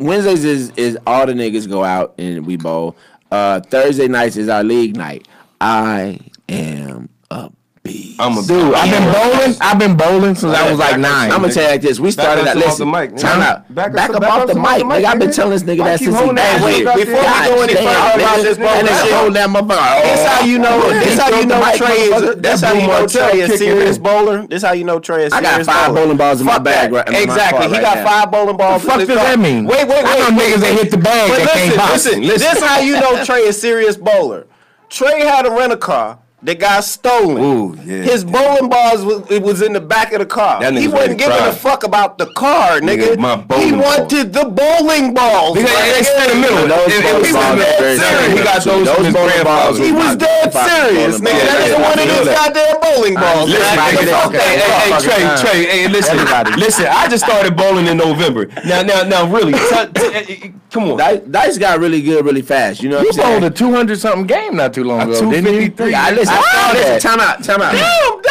A: Wednesdays is all the niggas go out and we bowl. Thursday nights is our league night. I am a beast.
B: I'm a
C: Dude, I've been bowling since I was like 9.
A: I'm gonna tell you like this. We started
B: us
A: out.
B: off the
A: Listen,
B: mic, nigga.
A: time out.
B: Back
A: Back
B: us
A: up
B: up
A: off the
B: off
A: mic,
B: the
A: nigga. I've been
B: nigga.
A: telling this nigga
B: Why
A: that
B: keep
A: since he
B: holding that
A: Hey,
B: shit
A: wait,
B: up
A: before
B: there?
A: we go any
F: God
A: further
F: damn,
A: about
F: nigga.
A: this
F: That
A: bullshit,
F: nigga
A: hold that motherfucker.
F: This how you know. This how you know Trey is. That's how you know Trey is serious bowler. This how you know Trey is
A: I
F: serious
A: got 5
F: bowler.
A: bowling balls in my
F: Fuck
A: bag
F: that.
A: right in my
F: Exactly.
A: car
F: He
A: right
F: got
A: now.
F: 5 bowling balls.
C: The fuck
F: in his
C: does
F: car.
C: that mean?
F: Wait.
C: I know niggas that hit the bag
F: But
C: that can't box.
F: listen. This how you know Trey is serious bowler. Trey had a rent-a-car that got stolen.
B: Ooh, yeah.
F: His bowling balls was in the back of the car.
B: That
F: He
B: nigga's
F: wasn't
B: ready to
F: giving
B: cry.
F: a fuck about the car, nigga.
B: my
F: He
B: bowling
F: wanted the bowling balls.
B: Nigga,
F: my
B: it's
F: nigga.
B: in the middle.
A: Those
B: If
A: bowling
B: he was
A: balls
B: dead
A: are very
B: serious,
A: serious.
B: he got those
A: Those
B: from his
A: bowling balls
B: grandfather.
F: He was dead serious, nigga. That
B: balls.
F: nigga wanted his
B: Yeah.
F: goddamn bowling balls.
B: Listen,
F: man.
B: nigga,
F: Fuck that.
B: hey, Trey, hey, listen, I just started bowling in November. Now, really, come on.
A: Dice got really good really fast. You know what
C: You
A: I'm saying?
C: bowled a 200-something game not too long ago, didn't you?
B: 253.
A: I listen. Time out.
F: Damn,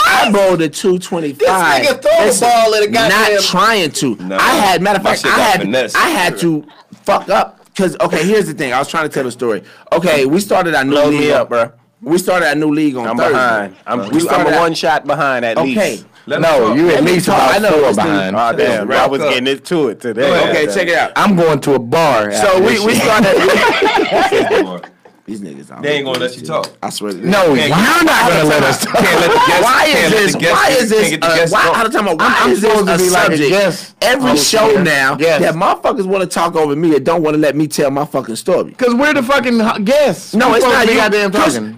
A: I bowled a 225.
F: This nigga throw the ball at a goddamn-
A: Not trying to.
B: No.
A: I had matter of
B: My
A: fact.
B: shit got finesse.
A: I had to fuck up because here's the thing. I was trying to tell the story. Okay, we started our new
F: Load
A: league.
F: me up, bro.
A: We started our new league on
F: I'm
A: Thursday.
F: behind. I'm
A: started
F: a
A: out-
F: one shot behind at
A: Okay.
F: least.
C: No, you at
A: Let me
C: least
A: talk. I
C: about
A: know
C: 4
A: this thing-
C: behind.
F: Oh, damn, bro. I was getting into it today.
B: Go ahead.
A: Okay, check it out.
C: I'm going to a bar.
A: So
C: after
A: we
C: this shit.
A: started. These niggas.
B: They ain't gonna let you talk.
A: I swear.
C: No, you're not gonna let us talk.
B: Can't let the guests-
A: Why
B: can't
A: is
B: let
A: this?
B: the guests-
A: Why is
B: can't
A: this?
B: get the guests
A: Why?
B: talk.
A: I'm talking about why
C: I'm
A: is this
C: supposed
A: a
C: to be like a
A: subject
C: guest
A: every
C: host
A: show
C: here.
A: now
C: Yes.
A: that motherfuckers want to talk over me and don't want to let me tell my fucking story?
C: Because we're the fucking guests.
A: No,
C: We're
A: it's
C: supposed
A: not
C: to be
A: you.
C: goddamn talking.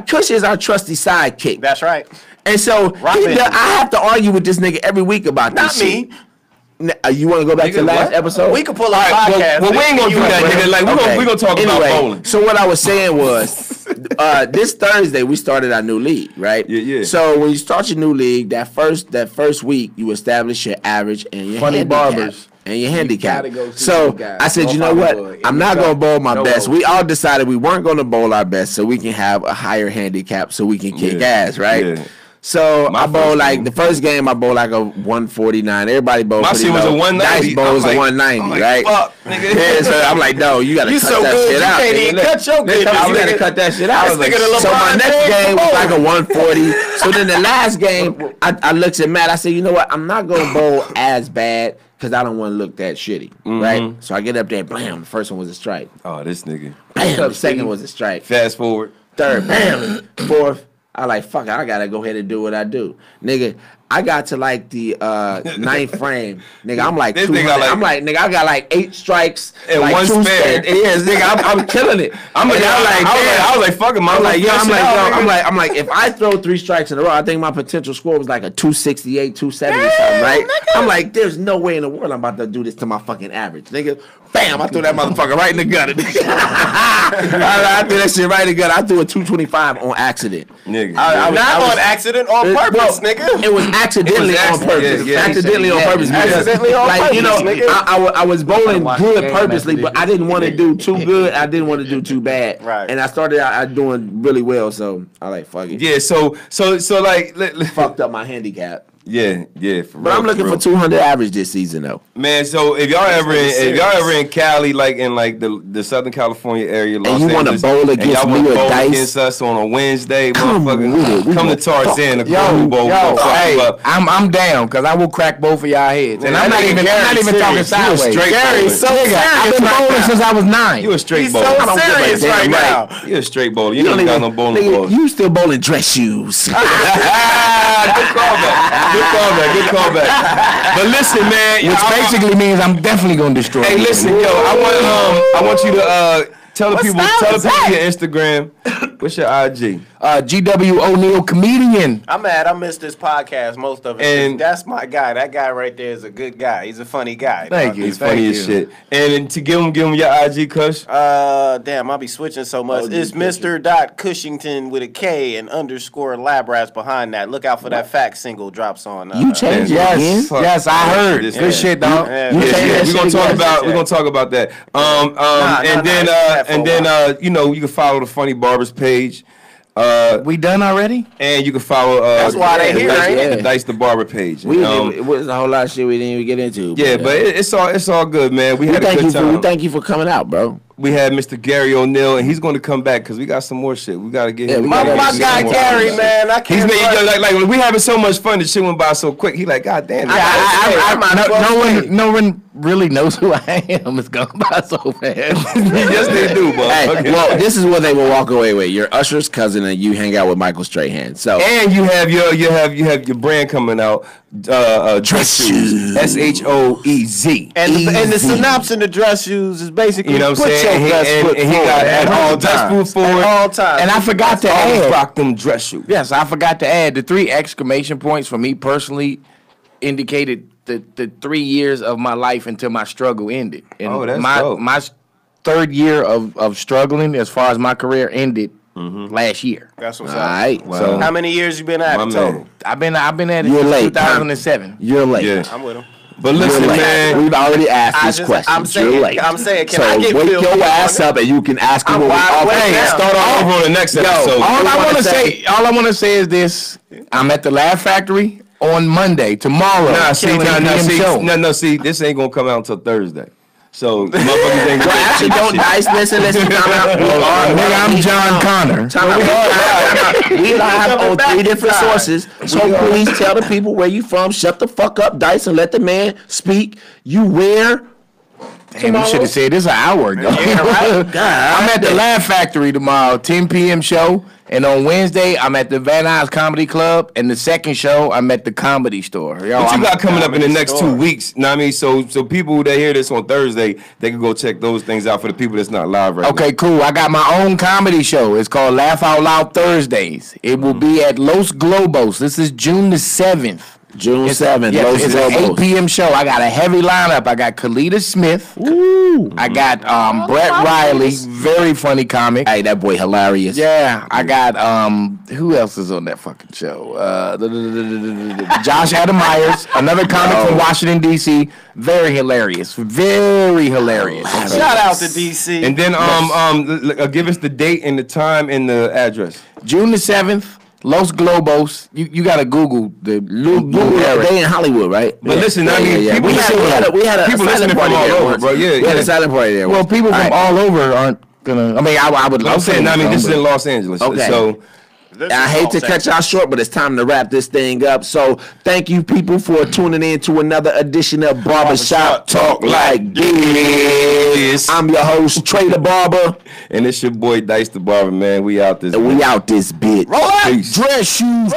A: Kush is our trusty sidekick.
F: That's right.
A: And so
F: Robin.
A: I have to argue with this nigga every week about
F: Not
A: this
F: me.
A: shit. You want to go back to
B: Nigga,
A: last
B: what?
A: episode?
F: We could pull out
B: All right,
F: podcast.
B: well, we ain't gonna do that, nigga. Like, we gonna talk about bowling.
A: So what I was saying was, this Thursday we started our new league, right?
B: Yeah.
A: So when you start your new league, that first week you establish your average and your
C: Funny
A: handicap.
C: barbers.
A: And your handicap.
C: gotta go see
A: So
C: these guys.
A: I said,
C: Go
A: you know what?
C: Hollywood.
A: I'm not gonna bowl my
C: No
A: best.
C: bowl.
A: We all decided we weren't gonna bowl our best, so we can have a higher handicap, so we can kick
B: Yeah.
A: ass, right?
B: Yeah.
A: So
B: My
A: I bowled
B: first
A: like
B: game.
A: the first game. I bowled like a 149. Everybody bowled.
B: My
A: pretty
B: shit was
A: low.
B: a 190.
A: Dice bowls
B: I'm
A: a
B: like-
A: 190,
B: I'm like,
A: right?
B: fuck, nigga.
A: Yeah, so I'm like, no, you gotta
F: You
A: cut
F: so
A: that
F: good,
A: shit
F: you
A: out.
F: can't
A: nigga.
F: even
A: Look,
F: cut your
A: look,
F: goodness,
A: you gotta
F: nigga.
A: cut that shit out.
F: This nigga the
A: So my
F: LeBron
A: next
F: James
A: game was
F: bowling.
A: like a 140. So then the last game, I looked at Matt. I said, you know what? I'm not gonna bowl as bad because I don't want to look that shitty, right? So I get up there, bam. The first one was a strike.
B: Oh, this nigga.
A: Bam. The second was a strike.
B: Fast forward.
A: Third, bam. Fourth, I like, fuck it, I gotta go ahead and do what I do. Nigga, I got to like the ninth frame, nigga. I'm like,
B: This nigga like-
A: I'm like, nigga, I got like 8 strikes
B: And
A: like
B: one
A: 2
B: spare.
A: Yes, nigga, I'm killing it.
B: I was like, fuck him.
A: I'm like, if I throw 3 strikes in a row, I think my potential score was like a 268, 270 something, right? I'm like, there's no way in the world I'm about to do this to my fucking average, nigga. Bam! I threw that motherfucker right in the gutter. I threw that shit right in the gutter. I threw a 225 on accident.
B: Nigga.
F: Not on accident, on purpose, nigga.
A: It was accidentally on purpose.
B: Yeah,
A: accidentally on purpose.
F: Accidentally on
A: Like, you know,
F: purpose, nigga.
A: I was bowling good
C: game
A: purposely,
C: after
A: but I didn't want to do too good. I didn't want to do too bad.
F: Right.
A: And I started out doing really well, so I like, fuck it.
B: Yeah, so like,
A: Fucked up my handicap.
B: yeah, for
A: But
B: real,
A: I'm looking
B: real.
A: for 200 average this season, though.
B: Man, so if y'all ever in Cali, like in like the Southern California area, Los
A: you wanna
B: Angeles,
A: bowl
B: and
A: against
B: y'all
A: me
B: wanna
A: or
B: bowl
A: Dice?
B: against us on a Wednesday,
A: Come with it.
B: motherfucker,
A: We
B: come to
A: gonna
B: Tarzan, the
C: Yo,
B: Groove Bowl.
C: hey, I'm down because I will crack both of y'all heads, and I'm not even talking sideways.
B: straight
C: Gary,
B: bowler.
C: so I've been bowling since I was 9.
B: You a straight
F: He's
B: bowler.
F: so
A: I don't give a
F: serious
A: damn
F: right now.
A: right.
B: You a straight bowler. You ain't got no bowling
A: Nigga,
B: balls.
A: you still bowling dress shoes.
B: Good callback. But listen, man.
C: Which basically means I'm definitely gonna destroy.
B: Hey,
C: you.
B: listen, yo. I want you to tell the people
F: is that?
B: your Instagram. What's your IG?
C: GW O'Neal comedian.
F: I'm mad I missed this podcast, most of it.
B: And-
F: That's my guy. That guy right there is a good guy. He's a funny guy.
C: Thank
F: dog.
C: you.
B: He's funny as shit. And to give him your IG, Kush.
F: Damn, I'll be switching so much. It's Mr. Cushington with a K and underscore lab rats behind that. Look out for that fact single drops on.
A: You changed it again?
C: Yes,
B: Fuck.
C: yes, I heard.
B: This
C: Good
B: man.
C: shit, dog.
F: Yeah,
A: You
F: yeah.
A: changed that
B: We're gonna
A: shit
B: talk
A: again?
B: about we're gonna talk about that. You know, you can follow the Funny Barbers page.
C: We done already?
B: And you can follow
F: That's why they here, ain't
B: the
A: it?
B: Dicethebarber page.
A: It was a whole lot of shit we didn't even get into.
B: Yeah, but it's all good, man. We had a good time.
A: We thank you for coming out, bro.
B: We had Mr. Gary O'Neal, and he's going to come back because we got some more shit. We got to get him.
A: we
F: My
A: gotta
F: guy
A: get some more
F: Gary,
A: shit.
F: man. I
B: He's
F: can't.
B: like we having so much fun. The shit went by so quick. He like, God damn.
C: No one really knows who I am. It's gone by so fast.
B: Yes, they do, bro.
A: Hey,
B: Okay.
A: well, this is what they will walk away with. You're Usher's cousin, and you hang out with Michael Strahan. So,
B: And you have your brand coming out, Dress Shoes, SHOEZ.
F: And the synopsis in the dress shoes is basically
B: You know what I'm
F: put
B: saying?
F: your best foot
B: And he got
F: forward
B: at all
F: times.
B: best foot forward.
F: At all times.
C: And I forgot to
B: Always
C: add.
B: rock them dress shoes.
C: Yes, I forgot to add the 3 exclamation points for me personally indicated the 3 years of my life until my struggle ended. And
B: Oh, that's
C: my
B: dope.
C: my 3rd year of struggling as far as my career ended last year.
F: That's what's
A: all
F: up.
A: right.
B: Wow.
A: So,
F: How many years you been at
B: My
F: it total?
B: man.
C: I've been at it
A: You're
C: since
A: late.
C: 2007.
A: you're late.
B: Yeah.
F: I'm with him.
B: But listen,
A: You're late.
B: man.
A: We've already asked
F: I
A: this
F: just-
A: question.
F: I'm saying-
A: you're late.
F: I'm saying, can
A: so
F: I get
A: wake
F: filled
A: your
F: in
A: ass
F: on it?
A: up, and you can ask him
F: I'm
A: when we
F: wide
A: off
F: awake
A: air.
F: now.
B: Start all over on the next episode.
C: All I
A: wanna
C: want to
A: say-
C: say is this: I'm at the Laugh Factory on Monday, tomorrow.
B: Nah, see,
C: killing the PM show.
B: see, this ain't gonna come out until Thursday. So motherfuckers ain't
A: Well, actually, don't Dice listen come out.
C: Nigga, I'm John Connor.
A: We live on 3 different sources. So please tell the people where you from. Shut the fuck up, Dice, and let the man speak. You where?
C: Damn, you should have said this an hour ago.
A: Yeah, right. God,
C: I'm at the Laugh Factory tomorrow, 10 p.m. show. And on Wednesday, I'm at the Van Nuys Comedy Club. And the second show, I'm at the Comedy Store. Yo,
B: What you
C: I'm-
B: got coming up in the
F: Comedy
B: next
F: Store.
B: 2 weeks? Know what I mean? So people that hear this on Thursday, they can go check those things out for the people that's not live right
C: Okay, cool. I got my own comedy show. It's called Laugh Out Loud Thursdays. It will be at Los Globos. This is June the 7th.
A: June 7th.
C: Yes,
A: Los
C: it's an 8
A: Lobos.
C: p.m. show. I got a heavy lineup. I got Kalita Smith.
A: Ooh.
C: I got Brett Riley, very funny comic.
A: Hey, that boy hilarious.
C: Yeah, I got who else is on that fucking show? Josh Adam Myers, another comic from Washington D.C. Very hilarious, very hilarious.
F: Shout out to DC.
B: And then give us the date and the time and the address.
C: June the 7th. Los Globos. You gotta Google the
A: Google that. They in Hollywood, right?
B: But listen, I mean, people
A: we had a
B: people
A: silent
B: listening
A: party
B: from all
A: there
B: over,
A: once.
B: bro. Yeah,
A: we had
B: yeah.
A: a silent party there.
C: Well,
A: once.
C: people from all over aren't gonna. I mean, I would love
B: I'm saying,
C: to
B: I mean, this is
C: come,
B: in
C: but-
B: Los Angeles.
A: Okay.
B: So
A: I hate to cut y'all short, but it's time to wrap this thing up. So thank you, people, for tuning in to another edition of Barbershop Talk Like This. I'm your host, Trey the Barber.
B: and it's your boy Dicethebarber, man. We out this.
A: And we out this bitch.
B: Peace.
C: Dress shoes.